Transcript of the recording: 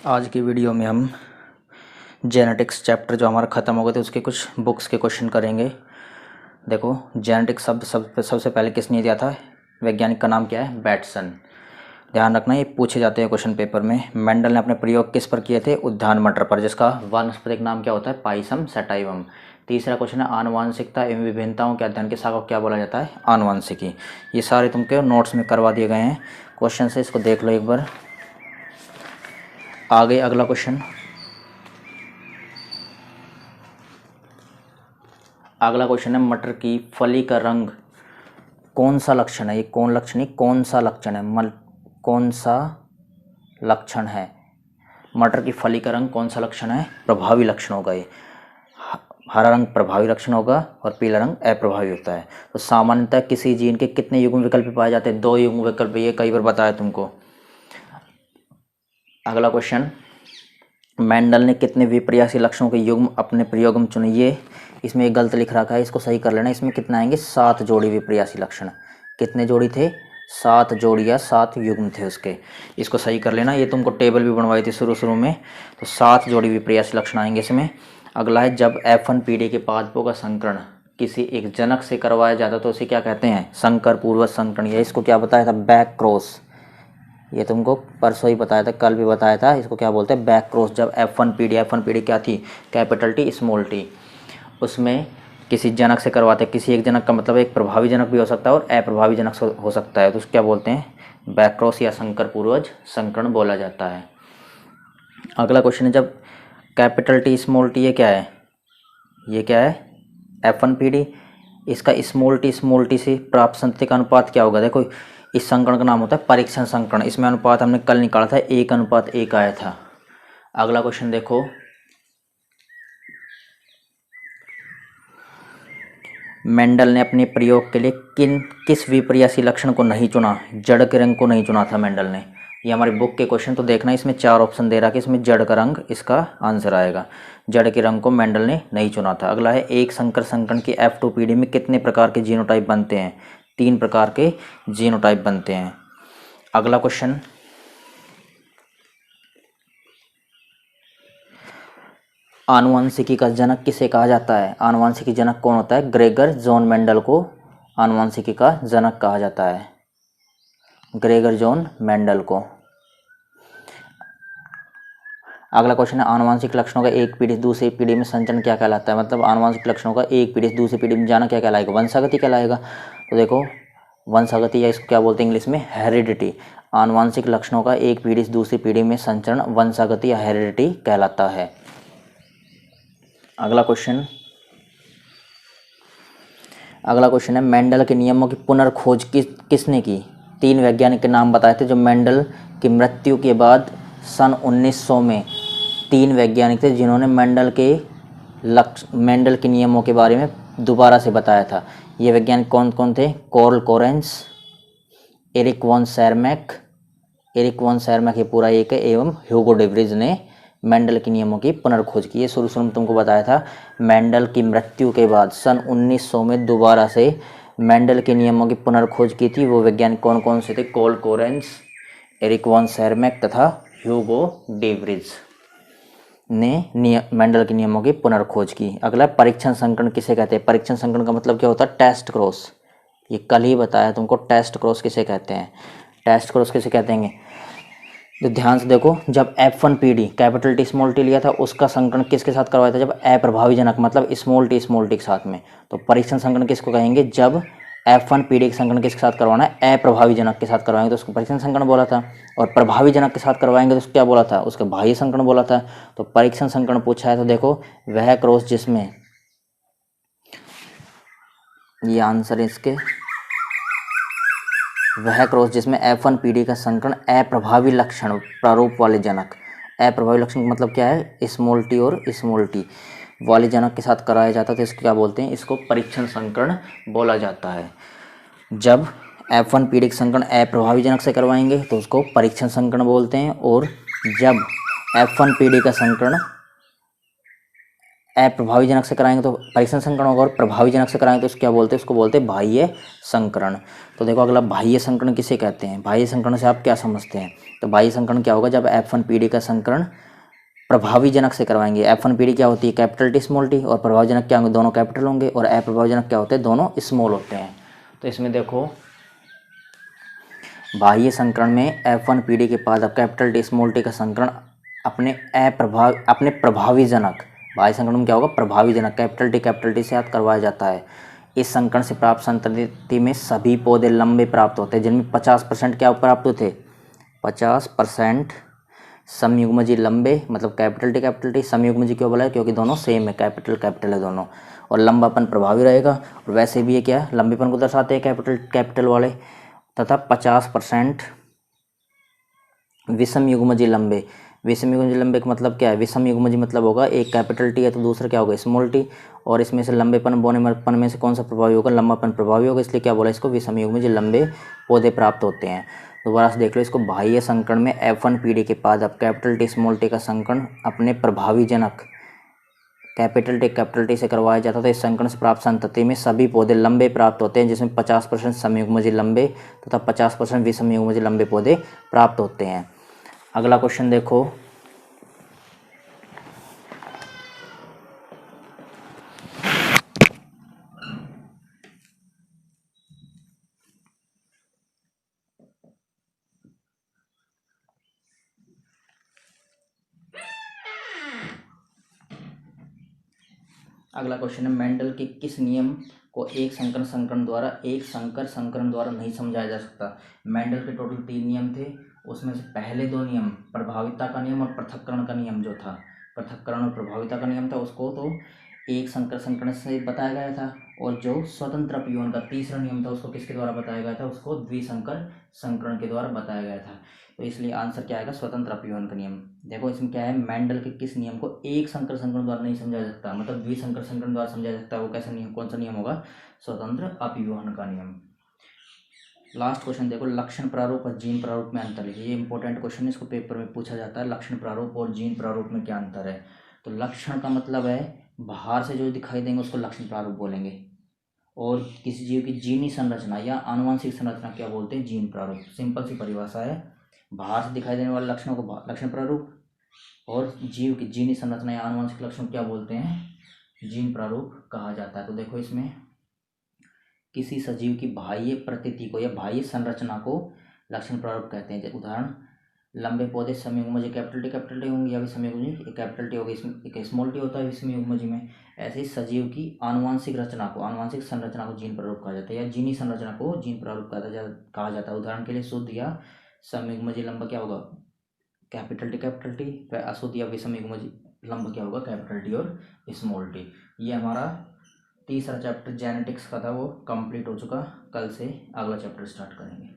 आज की वीडियो में हम जेनेटिक्स चैप्टर जो हमारा ख़त्म हो गए थे उसके कुछ बुक्स के क्वेश्चन करेंगे। देखो, जेनेटिक्स सबसे पहले किसने दिया था? वैज्ञानिक का नाम क्या है? बैटसन। ध्यान रखना, ये पूछे जाते हैं क्वेश्चन पेपर में। मेंडल ने अपने प्रयोग किस पर किए थे? उद्यान मटर पर, जिसका वानस्पतिक नाम क्या होता है? Pisum sativum. तीसरा क्वेश्चन है, आनुवांशिकता एवं विभिन्नताओं के अध्ययन की शाखा को क्या बोला जाता है? आनुवांशिकी। ये सारे तुमके नोट्स में करवा दिए गए हैं क्वेश्चन से, इसको देख लो एक बार। आगे अगला क्वेश्चन। अगला क्वेश्चन है, मटर की फली का रंग कौन सा लक्षण है? ये कौन लक्षण है? कौन सा लक्षण है? कौन सा लक्षण है? मटर की फली का रंग कौन सा लक्षण है? प्रभावी लक्षण होगा ये। हरा रंग प्रभावी लक्षण होगा और पीला रंग अप्रभावी होता है। तो सामान्यतः किसी जीन के कितने युग्म विकल्प पाए जाते हैं? 2 युग्म विकल्प, ये कई बार बताया तुमको। अगला क्वेश्चन, मेंडल ने कितने विपर्यासी लक्षणों के युग्म अपने प्रयोग में चुने? ये इसमें एक गलत लिख रखा है, इसको सही कर लेना। इसमें कितना आएंगे? 7 जोड़ी विपर्यासी लक्षण। कितने जोड़ी थे? 7 जोड़ी या 7 युग्म थे उसके। इसको सही कर लेना, ये तुमको टेबल भी बनवाई थी शुरू में। तो 7 जोड़ी विपर्यासी लक्षण आएंगे इसमें। अगला है, जब F1 पीढ़ी के पादपों का संकरण किसी एक जनक से करवाया जाता तो उसे क्या कहते हैं? संकर पूर्वज संकरण। या इसको क्या बताया था? Back cross. ये तुमको परसों ही बताया था, कल भी बताया था। इसको क्या बोलते हैं? Back cross. जब F1 पीढ़ी क्या थी? Capital T small T. उसमें किसी जनक से करवाते हैं। किसी एक जनक का मतलब एक प्रभावी जनक भी हो सकता है और अप्रभावी जनक हो सकता है, तो उसको क्या बोलते हैं? बैक क्रॉस या संकर पूर्वज संकरण बोला जाता है। अगला क्वेश्चन है, जब कैपिटल टी स्मॉल टी, ये क्या है? ये क्या है? F1 पीढ़ी। इसका स्मॉल टी से प्राप्त संतति का अनुपात क्या होगा? देखो, इस संकरण का नाम होता है परीक्षण संकरण। इसमें अनुपात हमने कल निकाला था, 1:1 आया था। अगला क्वेश्चन देखो, मेंडल ने अपने प्रयोग के लिए किस विपर्यासी लक्षण को नहीं चुना? जड़ के रंग को नहीं चुना था मेंडल ने। ये हमारी बुक के क्वेश्चन तो देखना, इसमें 4 ऑप्शन दे रहा कि इसमें जड़ का रंग इसका आंसर आएगा। जड़ के रंग को मेंडल ने नहीं चुना था। अगला है, एक संकर संकरण की F2 पीढ़ी में कितने प्रकार के जीनोटाइप बनते हैं? 3 प्रकार के जीनोटाइप बनते हैं। अगला क्वेश्चन, आनुवंशिकी का जनक किसे कहा जाता है? आनुवंशिकी जनक कौन होता है? ग्रेगर जॉन मेंडल को आनुवंशिकी का जनक कहा जाता है। ग्रेगर जॉन मेंडल को। अगला क्वेश्चन है, आनुवंशिक लक्षणों का एक पीढ़ी से दूसरी पीढ़ी में संचरण क्या कहलाता है? मतलब आनुवंशिक लक्षणों का एक पीढ़ी से दूसरी पीढ़ी में जाना क्या कहलाएगा? वंशागति कहलाएगा। तो देखो, वंशागति या इसको क्या बोलते हैं इंग्लिश में? हेरिडिटी। आनुवंशिक लक्षणों का एक पीढ़ी से दूसरी पीढ़ी में संचरण वंशागति या हेरिडिटी कहलाता है। अगला क्वेश्चन है, मेंडल के नियमों की पुनर्खोज किसने की? 3 वैज्ञानिक के नाम बताए थे जो मेंडल की मृत्यु के बाद सन 1900 में 3 वैज्ञानिक थे जिन्होंने मेंडल के नियमों के बारे में दोबारा से बताया था। ये वैज्ञानिक कौन कौन थे? कार्ल कोरेंस, एरिक वॉन शेरमैक ये पूरा एक है, एवं ह्यूगो डेवरिज ने मेंडल के नियमों की पुनर्खोज की। ये शुरू में तुमको बताया था, मेंडल की मृत्यु के बाद सन 1900 में दोबारा से मेंडल के नियमों की पुनर्खोज की थी। वो वैज्ञानिक कौन कौन से थे? कार्ल कोरेंस, एरिक वॉन शेरमैक तथा ह्यूगो डेवरिज ने मेंडल के नियमों की पुनर्खोज की। अगला, परीक्षण संकरण किसे कहते हैं? परीक्षण संकरण का मतलब क्या होता है? Test cross. ये कल ही बताया तुमको, टेस्ट क्रॉस किसे कहते हैं? टेस्ट क्रॉस किसे कहते हैं? तो ध्यान से देखो, जब F1 पीढ़ी कैपिटल टी स्मॉल टी लिया था, उसका संकरण किसके साथ करवाया था? जब अप्रभावी जनक मतलब स्मॉल टी के साथ में। तो परीक्षण संकरण किसको कहेंगे? जब F1 पीढ़ी के संकरण किसके साथ करवाना है? अप्रभावी जनक के साथ करवाएंगे तो उसको परीक्षण संकरण बोला था। और प्रभावी जनक के साथ करवाएंगे तो उसको क्या बोला था? उसका बाह्य संकरण बोला था। तो परीक्षण संकरण पूछा है तो देखो, वह क्रॉस जिसमें, ये आंसर है इसके, वह क्रॉस जिसमें F1 पीढ़ी का संकरण अप्रभावी लक्षण प्रारूप वाले जनक, अप्रभावी लक्षण मतलब क्या है? स्मॉल टी और स्मॉल टी वाले जनक के साथ कराया जाता है तो इसको क्या बोलते हैं? इसको परीक्षण संकरण बोला जाता है। जब F1 पीढ़ी का संकरण अप्रभावी जनक से करवाएंगे तो उसको परीक्षण संकरण बोलते हैं, और जब F1 पीढ़ी का संकरण अप्रभावी जनक से कराएंगे तो परीक्षण संकरण होगा, और प्रभावी जनक से कराएंगे तो उसको क्या बोलते हैं, उसको बोलते हैं बाह्य संकरण। तो देखो अगला बाह्य संकरण किसे कहते हैं, बाह्य संकरण से आप क्या समझते हैं। तो बाह्य संकरण क्या होगा, जब F1PD का संकरण प्रभावी जनक से करवाएंगे। F1PD क्या होती है, कैपिटल टी स्मॉल टी, और प्रभावी जनक क्या होंगे, दोनों कैपिटल होंगे, और अप्रभावी जनक क्या होते हैं, दोनों स्मॉल होते हैं। तो इसमें देखो बाह्य संकरण में F1PD के बाद अब कैपिटल टी स्मॉल टी का संकरण अपने प्रभावी जनक, बाह्य संकरण में क्या होगा, प्रभावी जनक कैपिटल टी से याद करवाया जाता है। इस संकरण से प्राप्त संतति में सभी पौधे लंबे प्राप्त होते हैं, जिनमें 50% क्या प्राप्त होते, 50% समयुग्मजी लंबे, मतलब कैपिटल टी। समयुग्मजी क्यों बोला है, क्योंकि दोनों सेम है, कैपिटल है दोनों, और लंबापन प्रभावी रहेगा। और वैसे भी ये क्या है, लंबेपन को दर्शाते हैं कैपिटल वाले। तथा 50% विषम युग्मजी लंबे। विषम युग्मजी लंबे का मतलब क्या है, विषम युग्मजी मतलब होगा एक कैपिटल टी है तो दूसरा क्या होगा, स्मॉल टी, और इसमें से लंबेपन बोनेपन में से कौन सा प्रभावी होगा, लंबापन प्रभावी होगा, इसलिए क्या बोला इसको, विषम युग्मजी लंबे पौधे प्राप्त होते हैं। दोबारा से देख लो इसको, बाह्य संकरण में F1PD के बाद अब कैपिटल टी स्मॉल टी का संकरण अपने प्रभावी जनक कैपिटल टी से करवाया जाता था। इस संकरण से प्राप्त संतति में सभी पौधे लंबे प्राप्त होते हैं, जिसमें 50% समयुग्मजी लंबे तथा 50% विषमयुग्मजी लंबे पौधे प्राप्त होते हैं। अगला क्वेश्चन देखो, अगला क्वेश्चन है, मेंडल के किस नियम को एक संकर संकरण द्वारा नहीं समझाया जा सकता। मेंडल के टोटल 3 नियम थे, उसमें से पहले 2 नियम, प्रभाविता का नियम और पृथक्करण का नियम, जो था पृथक्करण और प्रभाविता का नियम था, उसको तो एक संकरण से बताया गया था, और जो स्वतंत्र अपयूहन का तीसरा नियम था उसको किसके द्वारा बताया गया था, उसको द्विसंकर संकरण के द्वारा बताया गया था। तो इसलिए आंसर क्या आएगा, स्वतंत्र अपयूहन का नियम। देखो इसमें क्या है, मेंडल के किस नियम को एक संकर संकरण द्वारा नहीं समझा जा सकता, मतलब द्विसंकर संकरण द्वारा समझा जा सकता है, वो कैसा नियम, कौन सा नियम होगा, स्वतंत्र अपयूहन का नियम। लास्ट क्वेश्चन देखो, लक्षण प्रारूप और जीन प्रारूप में अंतर है। ये इंपॉर्टेंट क्वेश्चन है, इसको पेपर में पूछा जाता है, लक्षण प्रारूप और जीन प्रारूप में क्या अंतर है। तो लक्षण का मतलब है बाहर से जो दिखाई देंगे उसको लक्षण प्रारूप बोलेंगे, और किसी जीव की जीनी संरचना या आनुवंशिक संरचना क्या बोलते हैं, जीन प्रारूप। सिंपल सी परिभाषा है, बाहर से दिखाई देने वाले लक्षणों को लक्षण प्रारूप, और जीव की जीनी संरचना या आनुवंशिक लक्षण क्या बोलते हैं, जीन प्रारूप कहा जाता है। तो देखो इसमें किसी सजीव की बाह्य प्रकृति को या बाह्य संरचना को लक्षण प्रारूप कहते हैं। उदाहरण, लंबे पौधे समयुग्मजी कैपिटल टी होंगे, या भी समयुग्मजी कैपिटल टी होगी, इसमें एक स्मॉल टी होता है समयुग्मजी में। ऐसे ही सजीव की आनुवंशिक संरचना को जीन प्रारूप कहा जाता है, या जीनी संरचना को जीन प्रारूप कहा जाता है। उदाहरण के लिए शुद्ध या समयुग्मजी लंबा क्या होगा, कैपिटल टी, व अशुद्ध या विषम युग्मजी लंब क्या होगा, कैपिटल टी और स्मॉल टी। ये हमारा तीसरा चैप्टर जेनेटिक्स का था, वो कंप्लीट हो चुका। कल से अगला चैप्टर स्टार्ट करेंगे।